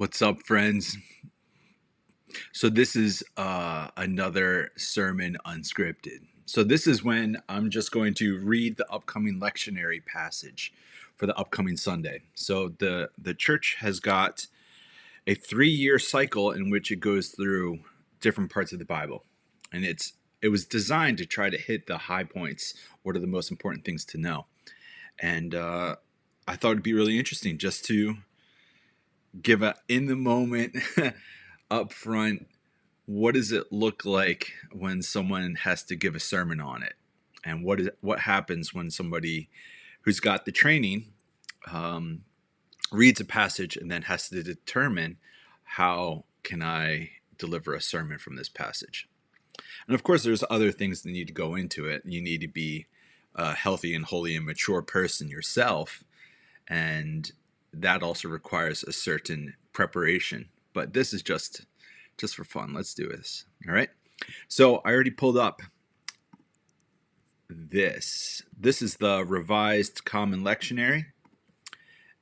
What's up, friends? So this is another sermon unscripted. So this is when I'm just going to read the upcoming lectionary passage for the upcoming Sunday. So the church has got a 3-year cycle in which it goes through different parts of the Bible, and it was designed to try to hit the high points. What are the most important things to know? And I thought it'd be really interesting just to give a in the moment up front, what does it look like when someone has to give a sermon on it, and what happens when somebody who's got the training reads a passage and then has to determine how can I deliver a sermon from this passage. And of course there's other things that need to go into it. You need to be a healthy and holy and mature person yourself, and that also requires a certain preparation. But this is just for fun. Let's do this. All right. So I already pulled up this. This is the Revised Common Lectionary.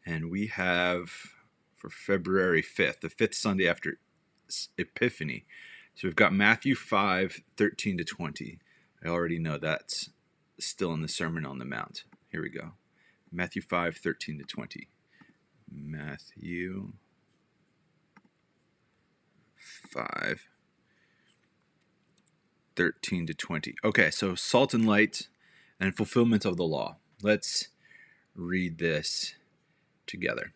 And we have for February 5th, the fifth Sunday after Epiphany. So we've got Matthew 5:13-20. I already know that's still in the Sermon on the Mount. Here we go. Matthew 5:13-20. Matthew 5:13-20. Okay, so salt and light and fulfillment of the law. Let's read this together.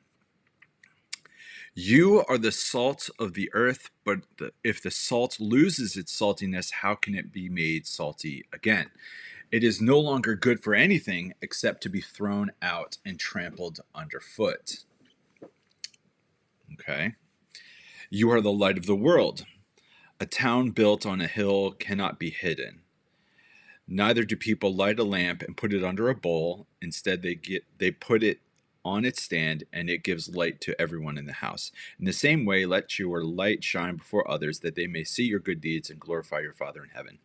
You are the salt of the earth, but if the salt loses its saltiness, how can it be made salty again? It is no longer good for anything except to be thrown out and trampled underfoot. Okay. You are the light of the world. A town built on a hill cannot be hidden. Neither do people light a lamp and put it under a bowl. Instead, they put it on its stand, and it gives light to everyone in the house. In the same way, let your light shine before others, that they may see your good deeds and glorify your Father in heaven.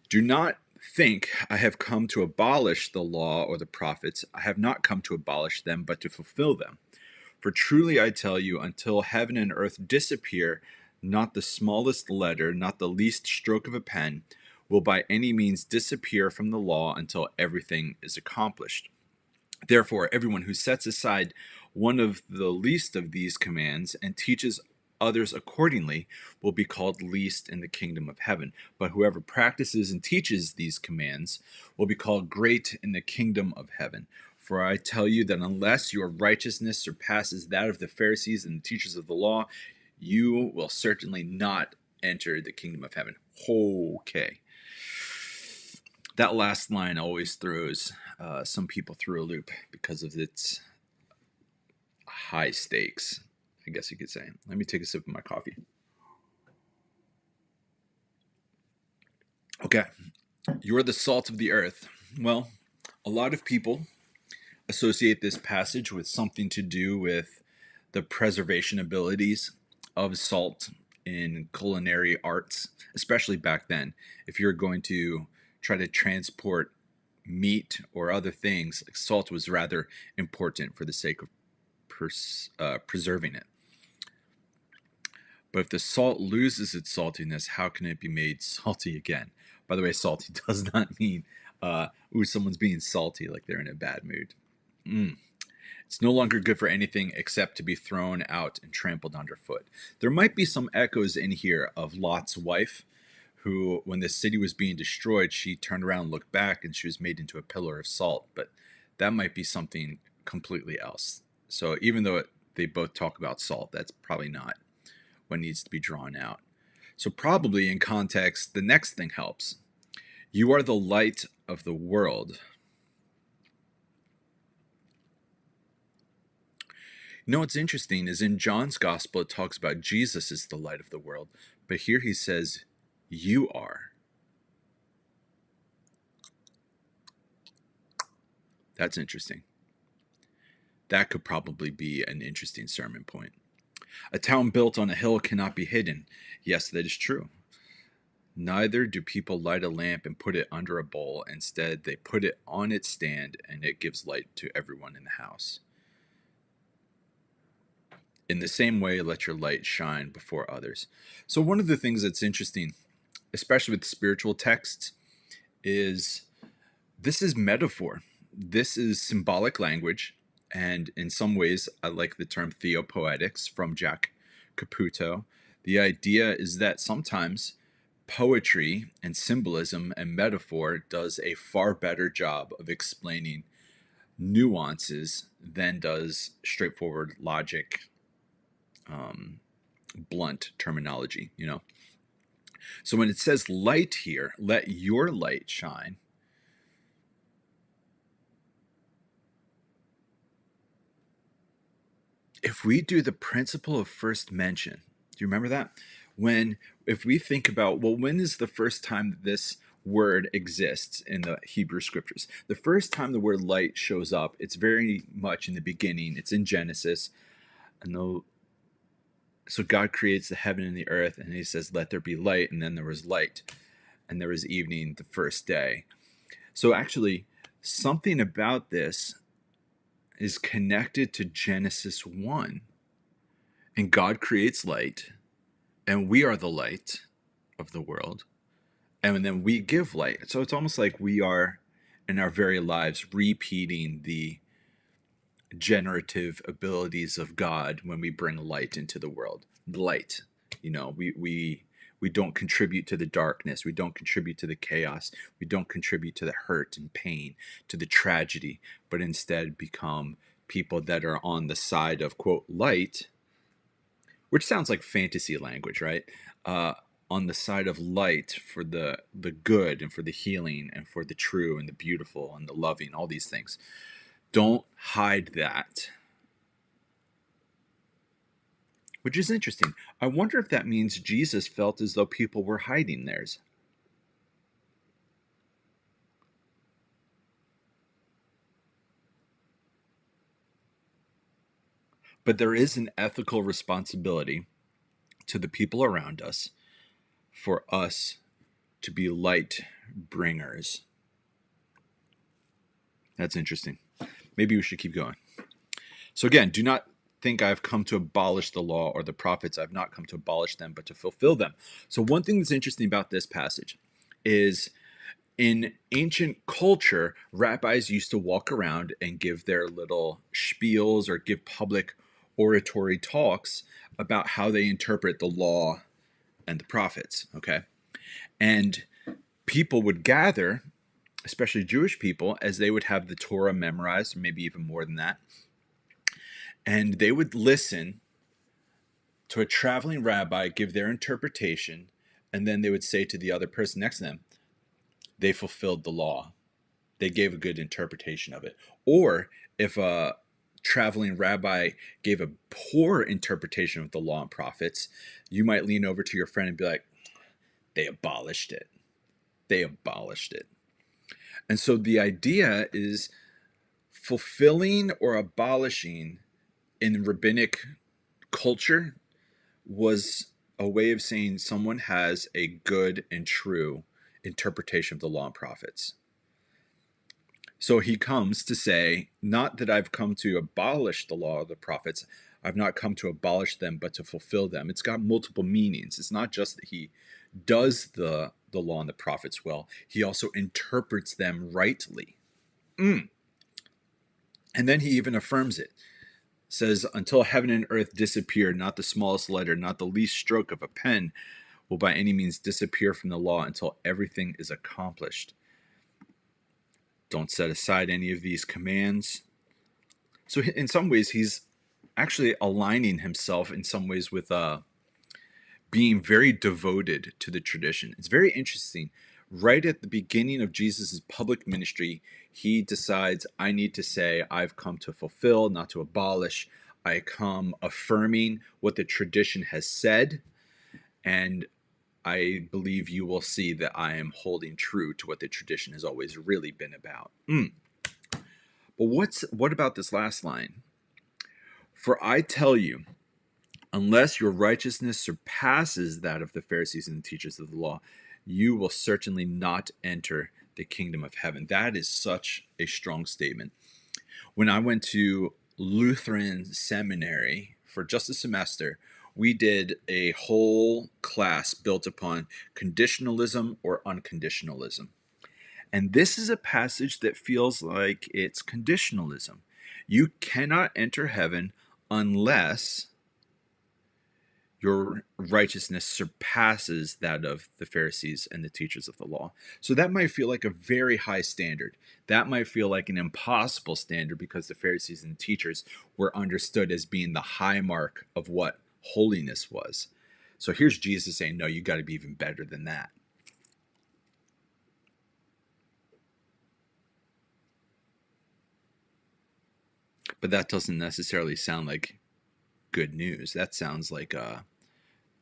Do not think I have come to abolish the law or the prophets. I have not come to abolish them, but to fulfill them. For truly I tell you, until heaven and earth disappear, not the smallest letter, not the least stroke of a pen, will by any means disappear from the law until everything is accomplished. Therefore, everyone who sets aside one of the least of these commands and teaches others accordingly will be called least in the kingdom of heaven. But whoever practices and teaches these commands will be called great in the kingdom of heaven. For I tell you that unless your righteousness surpasses that of the Pharisees and the teachers of the law, you will certainly not enter the kingdom of heaven. Okay. That last line always throws some people through a loop because of its high stakes, I guess you could say. Let me take a sip of my coffee. Okay. You are the salt of the earth. Well, a lot of people associate this passage with something to do with the preservation abilities of salt in culinary arts, especially back then. If you're going to try to transport meat or other things, like salt was rather important for the sake of preserving it. But if the salt loses its saltiness, how can it be made salty again? By the way, salty does not mean, someone's being salty, like they're in a bad mood. It's no longer good for anything except to be thrown out and trampled underfoot. There might be some echoes in here of Lot's wife, who, when the city was being destroyed, she turned around and looked back and she was made into a pillar of salt. But that might be something completely else. So even though they both talk about salt, that's probably not what needs to be drawn out. So probably in context, the next thing helps. You are the light of the world. You know what's interesting is in John's gospel, it talks about Jesus is the light of the world. But here he says, you are. That's interesting. That could probably be an interesting sermon point. A town built on a hill cannot be hidden. Yes, that is true. Neither do people light a lamp and put it under a bowl. Instead, they put it on its stand, and it gives light to everyone in the house. In the same way, let your light shine before others. So, one of the things that's interesting, especially with spiritual texts, is this is metaphor. This is symbolic language. And in some ways, I like the term theopoetics from Jack Caputo. The idea is that sometimes poetry and symbolism and metaphor does a far better job of explaining nuances than does straightforward logic, blunt terminology, you know. So when it says light here, let your light shine, if we do the principle of first mention, do you remember that? If we think about, well, when is the first time that this word exists in the Hebrew scriptures? The first time the word light shows up, it's very much in the beginning. It's in Genesis. So God creates the heaven and the earth, and he says, let there be light, and then there was light, and there was evening the first day. So actually, something about this is connected to Genesis 1. And God creates light, and we are the light of the world. And then we give light. So it's almost like we are, in our very lives, repeating the generative abilities of God when we bring light into the world. Light, you know, we don't contribute to the darkness. We don't contribute to the chaos. We don't contribute to the hurt and pain, to the tragedy, but instead become people that are on the side of, quote, light, which sounds like fantasy language, right? On the side of light for the good and for the healing and for the true and the beautiful and the loving, all these things. Don't hide that. Which is interesting. I wonder if that means Jesus felt as though people were hiding theirs. But there is an ethical responsibility to the people around us for us to be light bringers. That's interesting. Maybe we should keep going. So again, do not think I've come to abolish the law or the prophets. I've not come to abolish them, but to fulfill them. So one thing that's interesting about this passage is in ancient culture, rabbis used to walk around and give their little spiels or give public oratory talks about how they interpret the law and the prophets, okay? And people would gather, especially Jewish people, as they would have the Torah memorized, or maybe even more than that. And they would listen to a traveling rabbi give their interpretation, and then they would say to the other person next to them, they fulfilled the law. They gave a good interpretation of it. Or if a traveling rabbi gave a poor interpretation of the law and prophets, you might lean over to your friend and be like, they abolished it. They abolished it. And so the idea is fulfilling or abolishing in rabbinic culture was a way of saying someone has a good and true interpretation of the law and prophets. So he comes to say, not that I've come to abolish the law of the prophets. I've not come to abolish them, but to fulfill them. It's got multiple meanings. It's not just that he does the law and the prophets well. He also interprets them rightly. And then he even affirms it. Says, until heaven and earth disappear, not the smallest letter, not the least stroke of a pen will by any means disappear from the law until everything is accomplished. Don't set aside any of these commands. So in some ways, he's actually aligning himself in some ways with being very devoted to the tradition. It's very interesting. Right at the beginning of Jesus' public ministry, he decides, I need to say, I've come to fulfill, not to abolish. I come affirming what the tradition has said, and I believe you will see that I am holding true to what the tradition has always really been about. But what about this last line? For I tell you, unless your righteousness surpasses that of the Pharisees and the teachers of the law, you will certainly not enter the kingdom of heaven. That is such a strong statement. When I went to Lutheran seminary for just a semester, we did a whole class built upon conditionalism or unconditionalism. And this is a passage that feels like it's conditionalism. You cannot enter heaven unless your righteousness surpasses that of the Pharisees and the teachers of the law. So that might feel like a very high standard. That might feel like an impossible standard because the Pharisees and teachers were understood as being the high mark of what holiness was. So here's Jesus saying, no, you got to be even better than that. But that doesn't necessarily sound like good news. That sounds like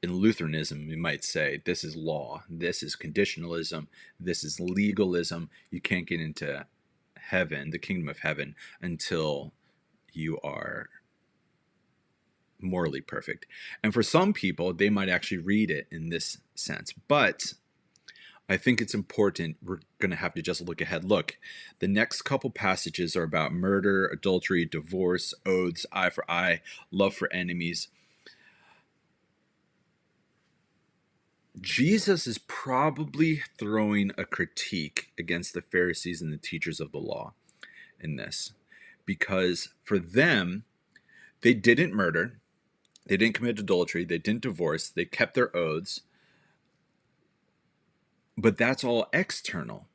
in Lutheranism, we might say this is law, this is conditionalism, this is legalism. You can't get into heaven, the kingdom of heaven, until you are morally perfect. And for some people, they might actually read it in this sense. But I think it's important. We're going to have to just look ahead. Look, the next couple passages are about murder, adultery, divorce, oaths, eye for eye, love for enemies. Jesus is probably throwing a critique against the Pharisees and the teachers of the law in this, because for them, they didn't murder, they didn't commit adultery, they didn't divorce, they kept their oaths, but that's all external.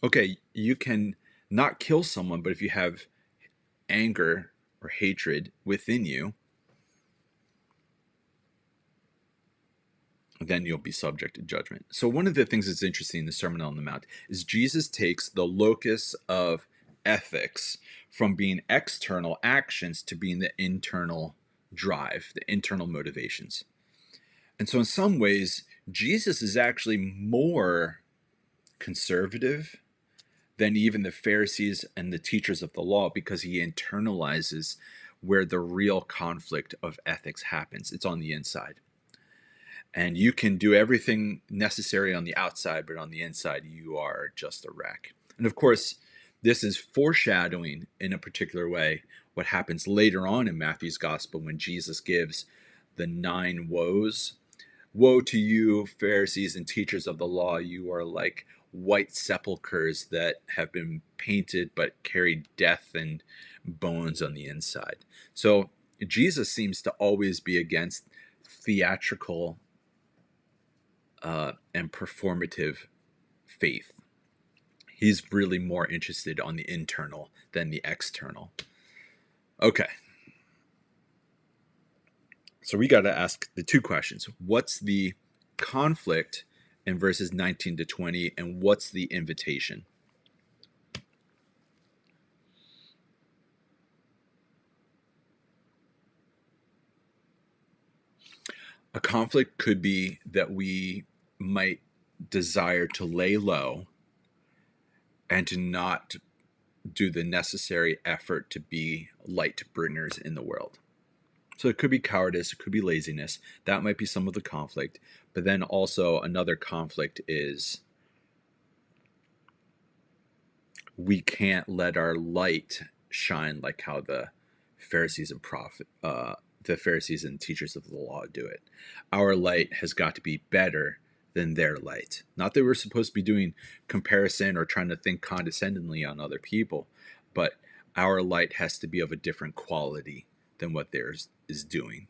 Okay, you can not kill someone, but if you have anger or hatred within you, then you'll be subject to judgment. So one of the things that's interesting in the Sermon on the Mount is Jesus takes the locus of ethics from being external actions to being the internal drive, the internal motivations. And so in some ways, Jesus is actually more conservative than even the Pharisees and the teachers of the law, because he internalizes where the real conflict of ethics happens. It's on the inside. And you can do everything necessary on the outside, but on the inside, you are just a wreck. And of course, this is foreshadowing in a particular way what happens later on in Matthew's gospel when Jesus gives the 9 woes. Woe to you, Pharisees and teachers of the law, you are like white sepulchres that have been painted but carry death and bones on the inside. So Jesus seems to always be against theatrical and performative faith. He's really more interested on the internal than the external. Okay. So we got to ask the 2 questions. What's the conflict in verses 19 to 20, and what's the invitation? A conflict could be that we might desire to lay low and to not do the necessary effort to be light bringers in the world. So it could be cowardice, it could be laziness. That might be some of the conflict. But then also another conflict is we can't let our light shine like how the Pharisees and teachers of the law do it. Our light has got to be better than their light. Not that we're supposed to be doing comparison or trying to think condescendingly on other people, but our light has to be of a different quality than what theirs is doing.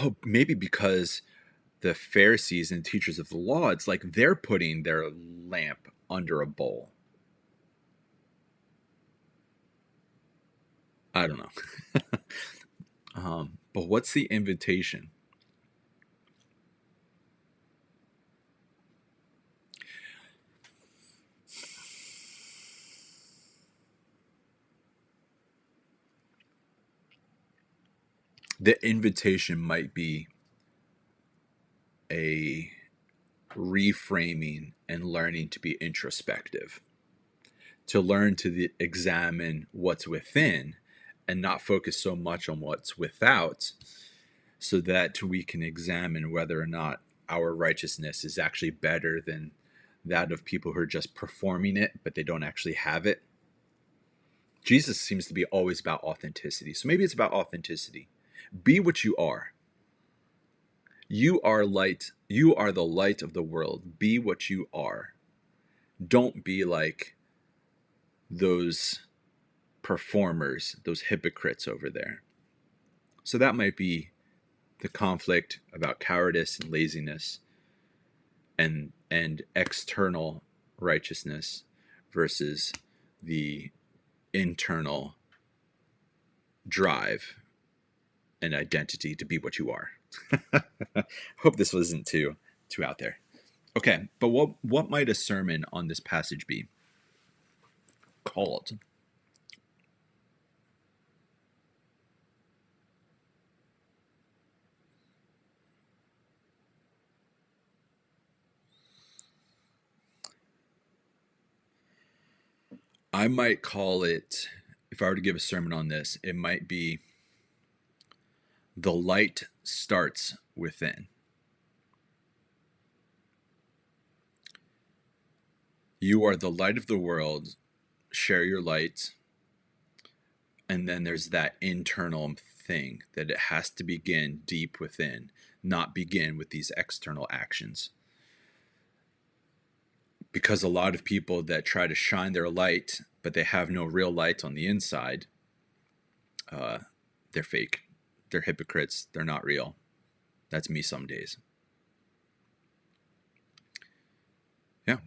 Oh, maybe because the Pharisees and teachers of the law, it's like they're putting their lamp under a bowl. I don't know. But what's the invitation? The invitation might be a reframing and learning to be introspective, to learn to examine what's within and not focus so much on what's without, so that we can examine whether or not our righteousness is actually better than that of people who are just performing it, but they don't actually have it. Jesus seems to be always about authenticity. So maybe it's about authenticity. Be what you are. You are light. You are the light of the world. Be what you are. Don't be like those performers, those hypocrites over there. So that might be the conflict about cowardice and laziness and external righteousness versus the internal drive and identity to be what you are. Hope this wasn't too out there. Okay, but what might a sermon on this passage be called? I might call it, if I were to give a sermon on this, it might be "The Light Starts Within." You are the light of the world. Share your light. And then there's that internal thing that it has to begin deep within, not begin with these external actions. Because a lot of people that try to shine their light, but they have no real light on the inside, they're fake. They're hypocrites. They're not real. That's me some days. Yeah.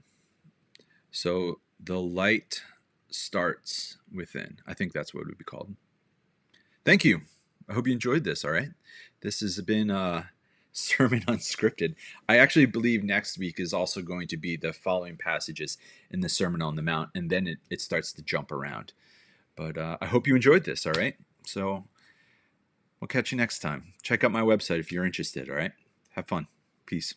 So the light starts within. I think that's what it would be called. Thank you. I hope you enjoyed this. All right. This has been a sermon unscripted. I actually believe next week is also going to be the following passages in the Sermon on the Mount, and then it starts to jump around. But I hope you enjoyed this. All right. So we'll catch you next time. Check out my website if you're interested. All right. Have fun. Peace.